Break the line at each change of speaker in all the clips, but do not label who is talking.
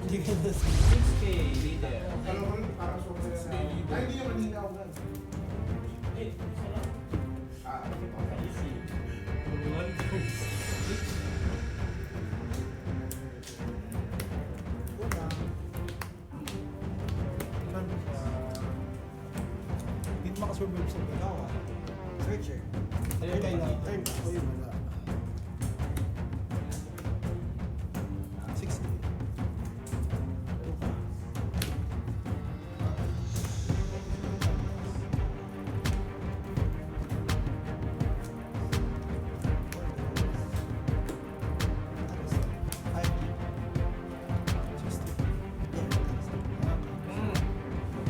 Hindi ka na
6K leader.
Alam mo rin, parang sobrang ay, hindi yung kanina ako lang.
Eh, sarap.
Easy.
Hindi makasurvive sa bagaw ah. Searcher.
Ayun,
Kailangan.
turn.
O yun, wala. 60.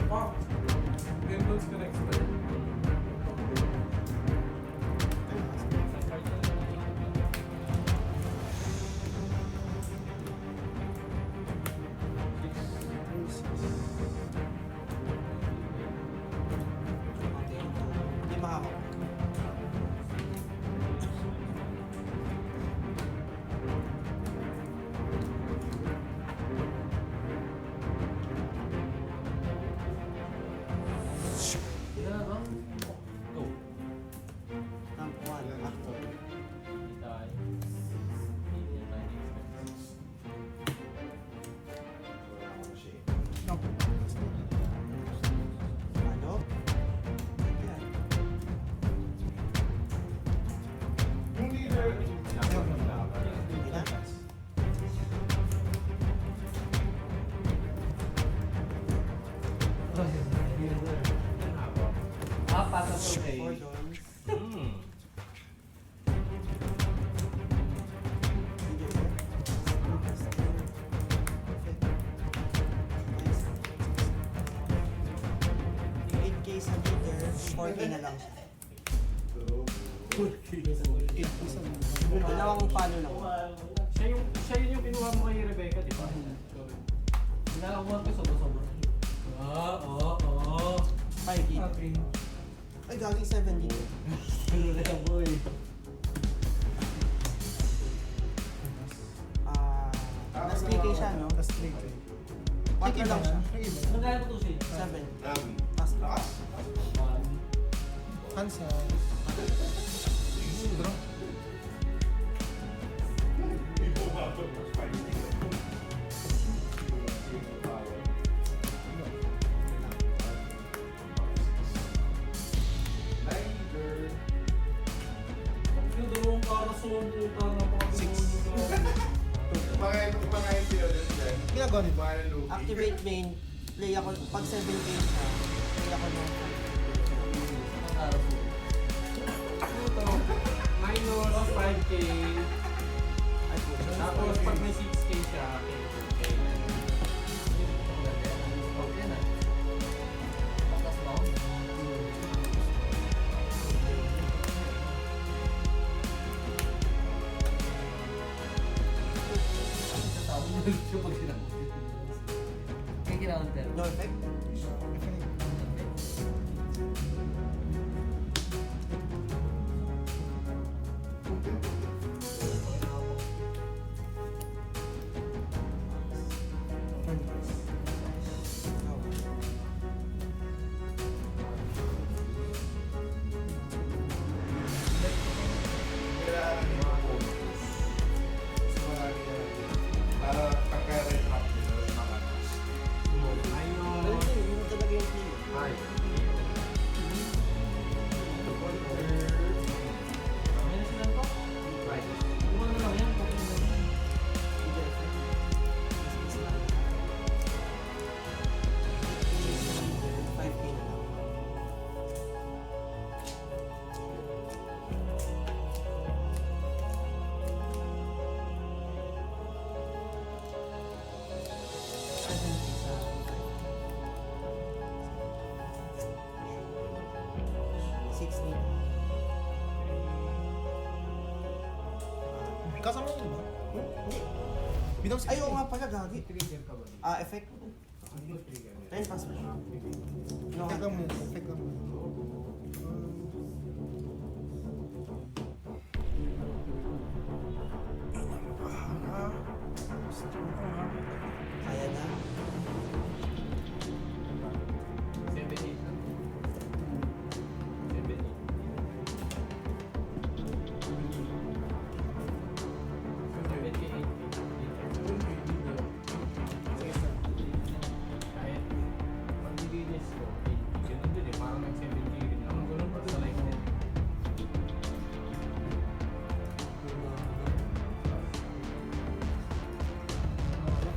Wow. Game looks good expert.
Hindi makakap.
Ilan na ba? Go.
Rank 1, actor.
Hindi tayo. Hindi tayo expert.
Ano? Yan.
Yung leader,
Hindi na.
Apat na to kay.
Four dons.
Hmm.
Yung 8K sa leader, 4K na lang siya. Dalawang palo lang.
Siya yun yung kinuha mo kay Rebecca, di ba? Ginagawa ko sobra-sobra. Oo.
5K. Ay, gaging 7 dito.
Pero na yan, boy.
Mas 3K siya, no?
Tapos 3K.
4 lang siya.
Anong kaya mo to siya?
7.
Dami.
Pas
Lakas.
Hansa. Draw.
Hindi po ba ito? Mas fighting. Leader.
Yung dalawang karasong puta na
Mga sila din dyan.
Ginagawa nito.
Mga lugi.
Activate main. Play ako. Pag 7K siya, play ako ng
Minus 5K.
ay po.
Tapos pag may 6K siya, okay. Okay na. Patas ba ako?
No effect?
Kailangan yung mga bonus. Sa mga para pagka-red up nila sa mga
Ganun din, yun talaga yung play.
Ay.
Minus lang to? Kung ano lang yan, kung ano lang yan.
Hindi effect. Mas lang. 5K na lang.
Kasama mo ba?
Hindi.
Bitaw
Ay, oo nga pala, gagi.
Trigger ka ba?
Effect.
Trigger.
10 pass pa siya. No,
Teka muna. Teka muna.
kaya na.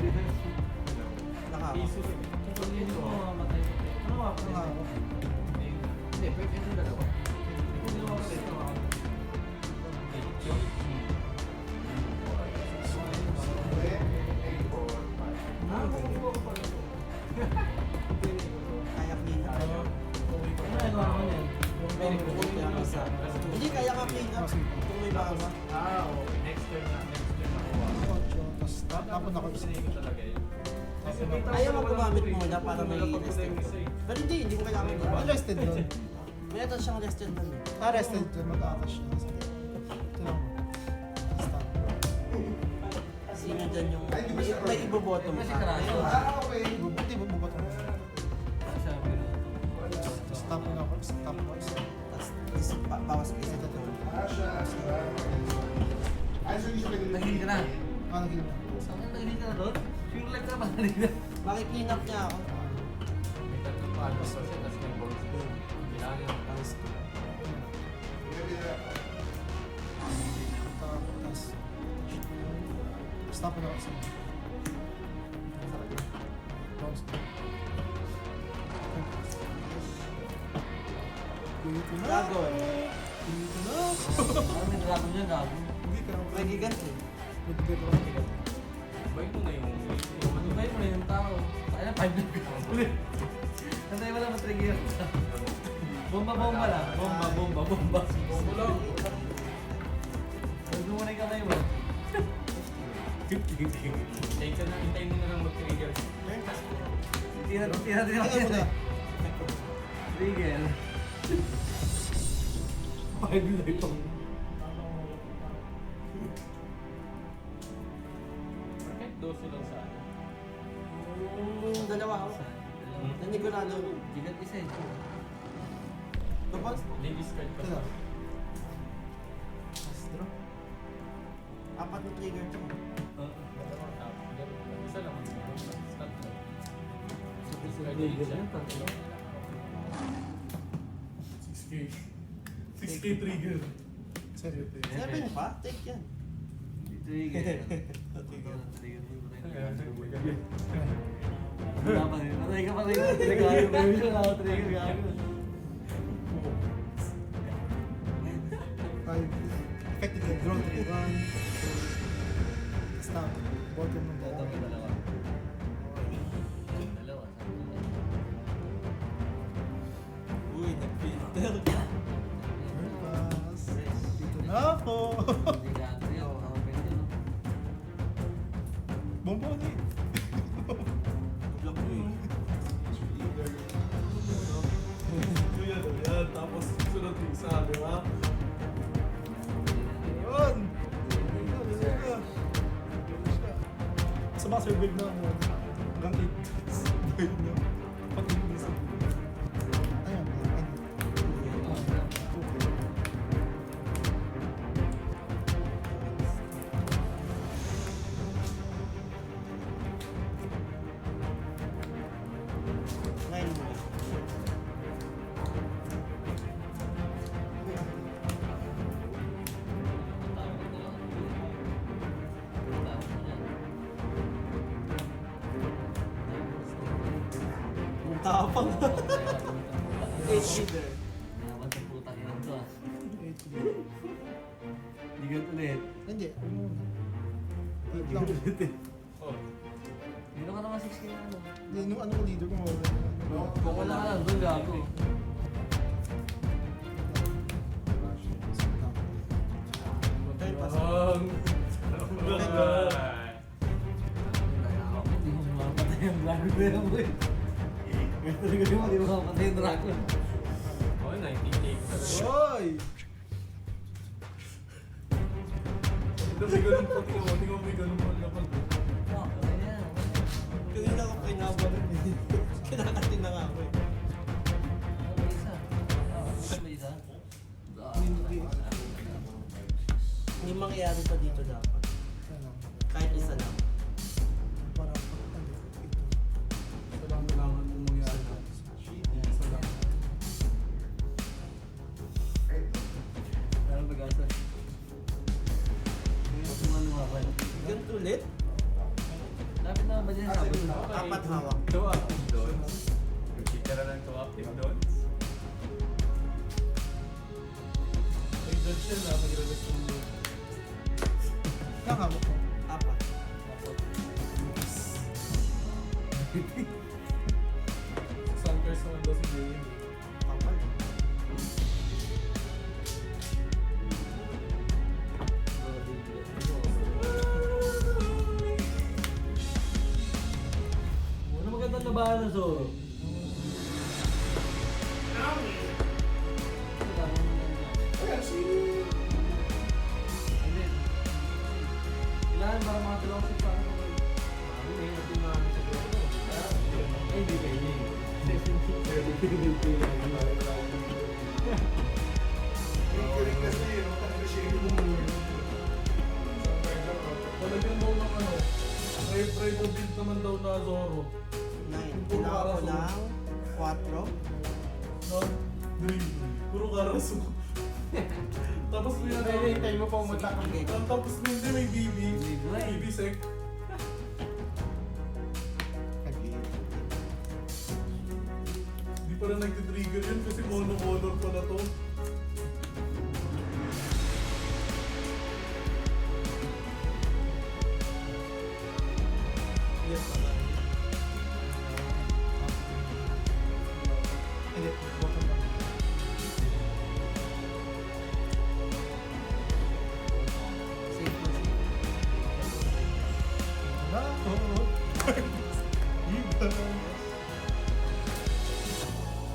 Nakaka.
Isus. Kung hindi mo mamatay ko. Ano nga?
Nakaka.
Hindi, pwede yung dalawa. Kung hindi mo mamatay ito, makukuha ko pa rin.
Kaya clean up.
Ano naman yan?
Hindi kaya ka clean up. Kung may baka.
Oo. Next turn na. Next turn na kuha.
Tapos tapon ako isa.
Sinigil talaga yun.
Ayaw mo gumamit muna para may rested. Pero hindi mo kailangan yun.
Arrested doon.
May atas siyang rested doon.
Arrested doon. Mag-aatas siya. Ito lang. Basta.
Sino dyan yung... May iboboto mo sa akin.
Okay.
Buti mo bubat mo. Tapos tapon ako. Tapon ako isa.
Tapos bawas ka isa doon.
Nagigil ka na.
Ano gila?
Saan ka nagigil ka na doon? Yung live ka ba nagigil na?
Maki-clean up niya ako.
May tatlong palos pa siya, tapos may balls. Kailangan.
Tapos
Tapos tapon ako isa. Bounce. Dito na.
dragon.
Dito na.
Ano may dragon niya, gago?
Hindi ka na.
May gigant eh.
Nagdito ka.
Bay mo na yung... Bay mo na yung tao. Kaya 5 na ulit. Kasi wala matrigger. Bomba lang. Bomba. Bomba lang. Huwag mo na yung kamay mo. Hintayin mo na lang mag-trigger. Tira din ako
Tingnan mo
yan
na.
eh. Trigger. 5 na ito. Bakit 12 lang sa ano?
Dalawa ako. Nanigurado.
Gigat isa eh.
Tapos,
Ladies card pa.
Ito na.
draw. Apat na trigger to.
Isa lang. Start lang. Ladies card siya. 6K trigger.
Seryo.
7 pa? Take yan.
Trigger. Patay ka pa rin. Trigger. Trigger. Trigger.
Effective draw 3-1. Stop. Bottom ng dalawa.
Uy, nag-filter.
Pass. Dito na ako. Bombo ni.
Block mo eh.
Tapos sunod yung isa, di ba?
Yun. Sumasurvive na ako. Hanggang 8. Survive na. Pati yung isa. Ayan.
Nine muna. Ang tapang. 8 leader.
Ligat ulit.
Hindi. Ano muna? Wait lang.
Dito ka naman 6K na ano.
Hindi, nung ano ko leader ko mawala.
Kung wala ka lang, doon gago.
Turn pass.
Hindi mo mapatay ang dragon ko yan, boy. Ganito rin mo, di mo mapatay ang dragon. Oh, 19K.
Oy!
May ganun po, tingnan mo, may ganun po naman.
Kanina ko kinabalan eh. Kinakatin na nga ako eh. Hindi mangyayari pa dito dapat. Kahit isa lang.
Para ano, ito.
Ito lang kailangan mong mangyari. Isa lang.
Parang pag-asa. Ganito ulit?
Lapit na
ba dyan sabon?
Apat hawak.
Two active dots. Nagkikira ng two active dots.
May dodge yan ah, may release yung doon.
Nakamo ko.
Apat.
Sunkers naman daw si Jay.
Kapal.
Ano magandang labanan na Zoro?
Ayan, si...
Kailangan para mga dalawang sa paano ko kayo. May natin mga sa dulo. Ay, hindi kayo yun.
Kikirig kasi yun. Ano siya yung...
Talagyan daw ng ano, try to build naman daw na Zoro.
9. Kailangan ko ng 4.
No? Dream. Puro karaso. Tapos may ano,
Hintay mo pa umutak.
tapos hindi may BB. BB sec. Hindi pa rin nagtitrigger yun kasi mono-color pa na to.
Yes, pala. Hindi, bottom lang.
Safe na safe.
Oo. Iba.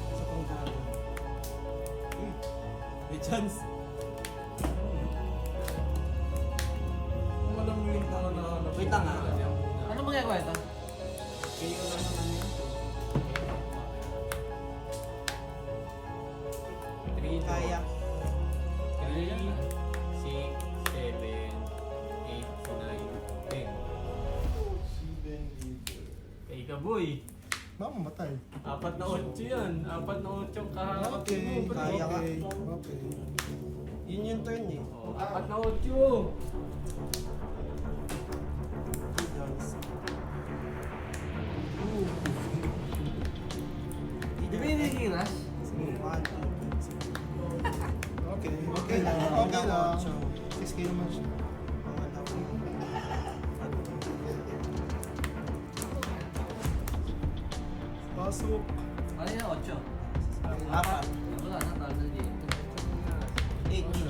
Sa pangkaro.
May chance.
Kung alam mo yung mga na...
Wait lang ah.
Ano magagawa ito?
Kayo lang naman yun. Kaya.
3, 6, 7, 8, 9, 10. Kay Kaboy.
Baka mamatay.
4 na 8 yan. 4 na 8 kaharap
Okay.
mo. bro.
Kaya ka.
Okay. Okay.
Yun yung turn eh.
Oh, 4 na 8.
Dons.
Di ba yung nakikiras?
1, 2,
Okay. Okay lang. Okay lang. 6K naman siya. Pasok.
Ano yung 8?
Apat.
Wala na, tawag na din.
8 din.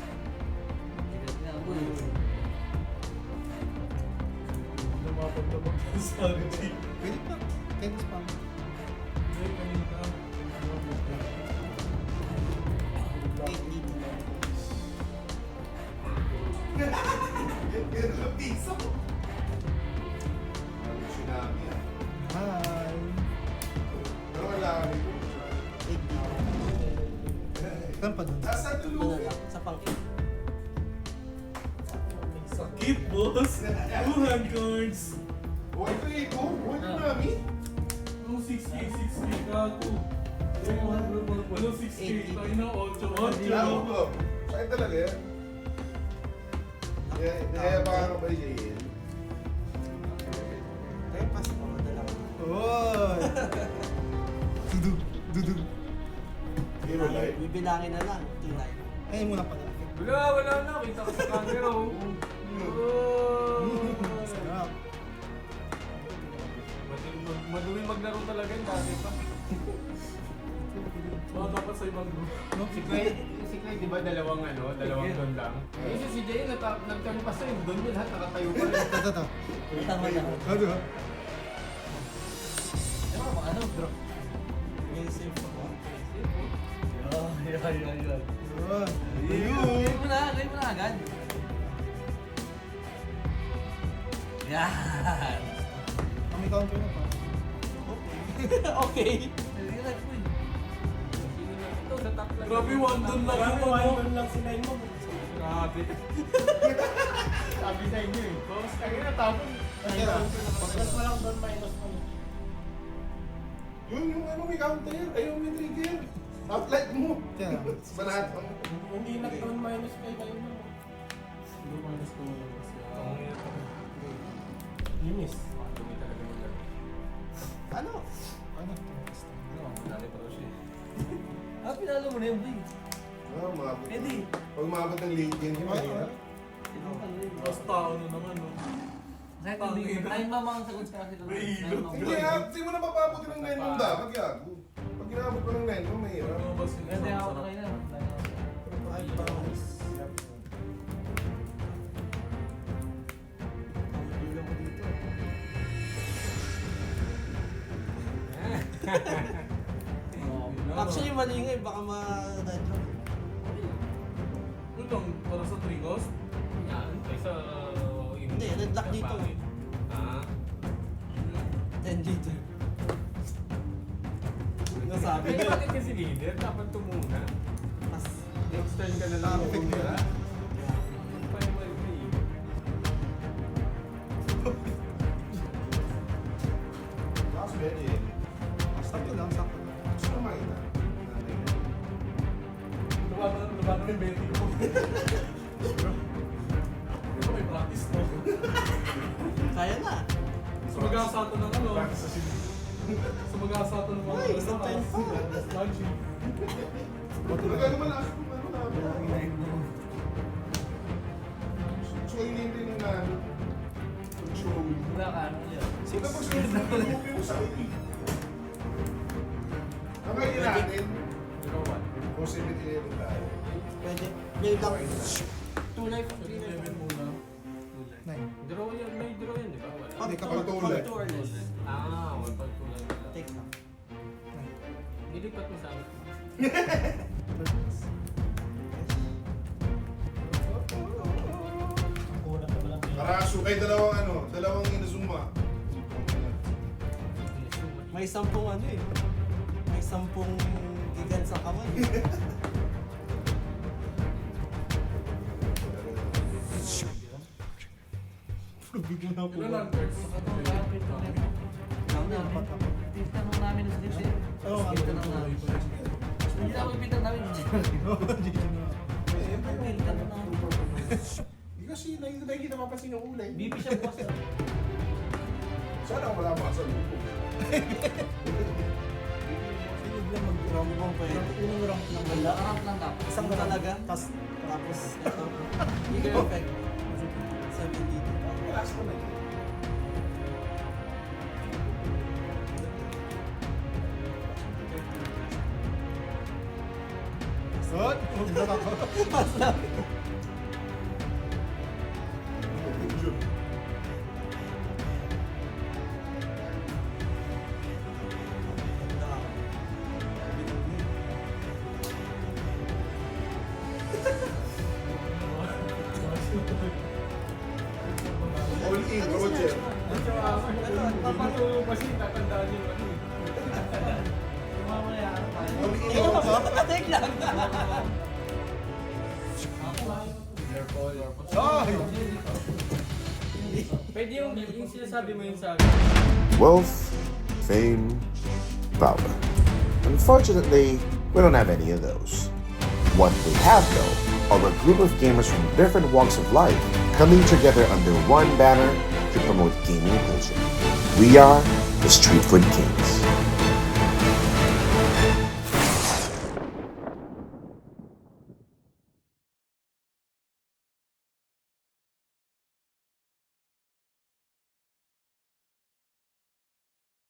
Sigat nga mo eh.
Lumapag-labag sa Archie.
Pwede pa. Tennis pa.
Hindi, kanina.
8 din.
Sinabi yan.
Hi.
Pero wala ka rin.
8 din.
Saan pa dun?
Nasa
Ano
tulog.
lang, sa pang 8.
Sakit, boss! 2 hand cards!
Huwag ito ito. Huwag ito nami.
Anong 6K? 6K ka ako. Anong 6K? Tayo na 8.
Lalo ko. Saan talaga yan? Kaya baka ka ba i-jail?
Kaya pas mo na dalawa.
Oy! Dudug. Dudug.
Hero life?
Bibilangin na lang. 2-9.
Ayun muna pala.
Wala na. Kita ko sa camera oh.
Sarap.
Madumi maglaro talaga yun dati pa.
Baka dapat sa ibang group.
Si Clay, di ba dalawang doon lang? Kasi si Jay, nagtanong pa sa'yo, doon yun lahat, nakatayo pa rin.
Ito.
Tama na.
Ano ba?
Ano ba? Ano bro?
Yung safe ako.
Oh, yun.
Ayun.
Gawin mo na agad. Yan!
May counter na pa.
Okay.
Hindi ka nag-queen.
Ito, sa top lang.
Grabe, 1 doon lang yung ano.
lang si Nine mo.
Grabe. Sabi sa inyo eh. Tapos kanina tapon.
Kaya,
Plus na lang doon, minus mo.
Yung ano may counter, ayaw may trigger. Outlet mo.
Kaya,
Banato mo.
Hindi nag-turn minus 5 tayo na. Hindi minus 2 mo kasi. Linis.
Ano?
ano?
Pinalo mo na yun, Big.
Ah, umabot.
Eddie.
Pag umabot ng late game, yung mahirap.
Tapos tao na naman, no?
Kahit hindi, time ba mga sagot sa akin?
Hindi nga, hindi mo na papabuti ng 9 room dapat gago. Pag inabot mo ng 9 room, mahirap.
Lumabas yung
Kasi
isang
ako
sarap.
kayo na.
Ay, bawis. Bigyan ko dito. Actually, mali nga eh. Baka ma-dead drop.
Yun lang, para sa 3 cost.
Yan, kaysa
Hindi, red lock dito.
Ah,
10 dito. Nasabi
eh,
ko.
bakit kasi leader? Dapat tumuna.
Mas,
Next turn ka na lang
Perfect
tumuna.
yun.
Ano pa yung wifi?
Tapos pwede.
Sakto lang, sakto lang.
Gusto ko makita.
Lumaban yung betting ko. Di ba may practice mo?
kaya na.
Sumagasato ng ano? Sumagasato ng mga
Ay, isang time pa.
Lunching.
Nagano malakas kung ano namin. So yun yung rin na control.
Wala ka, ano yun?
Sino pag sinunod yung sa akin? Ang ngayon natin,
Zero one.
kung 7-11 tayo.
Pwede. Build up.
Okay na.
2 life.
7 muna.
Nine.
Draw yan, may draw yan, di ba? Wala.
Hindi kapag tulad.
Two or less.
Ah, 1.2 lang pala.
Take lang.
Nilipat mo sa akin.
Karaso, kay dalawang inazuma.
May 10 ano eh. May 10 gigan sa kamay.
Ilan lang, Berks?
Tinanong namin sa dito.
Oo, ano?
Tinanong namin. Hindi na pipitan namin. Tinanong namin.
Hindi kasi nakikita mapasin yung kulay.
BP siya bukas.
Sana wala pa sa lupo.
Pinig lang mag-round mo pwede.
Unang round lang.
Wala, arap lang dapat.
Isang talaga. Tapos ito. Hindi perfect. 7 dito.
Relax mo na yun.
Sot! Umabot ako.
Mas lang.
All in, Roger.
Papatulong kasi, tatandaan yung ano.
Mamaya, ano tayo?
All in,
Ikaw ba?
Roger.
Take lang.
Ay!
Pwede yung sinasabi mo yun sa akin.
Wealth, fame, power. Unfortunately, we don't have any of those. What we have, though, are a group of gamers from different walks of life coming together under one banner to promote gaming culture. We are the Street Food Kings.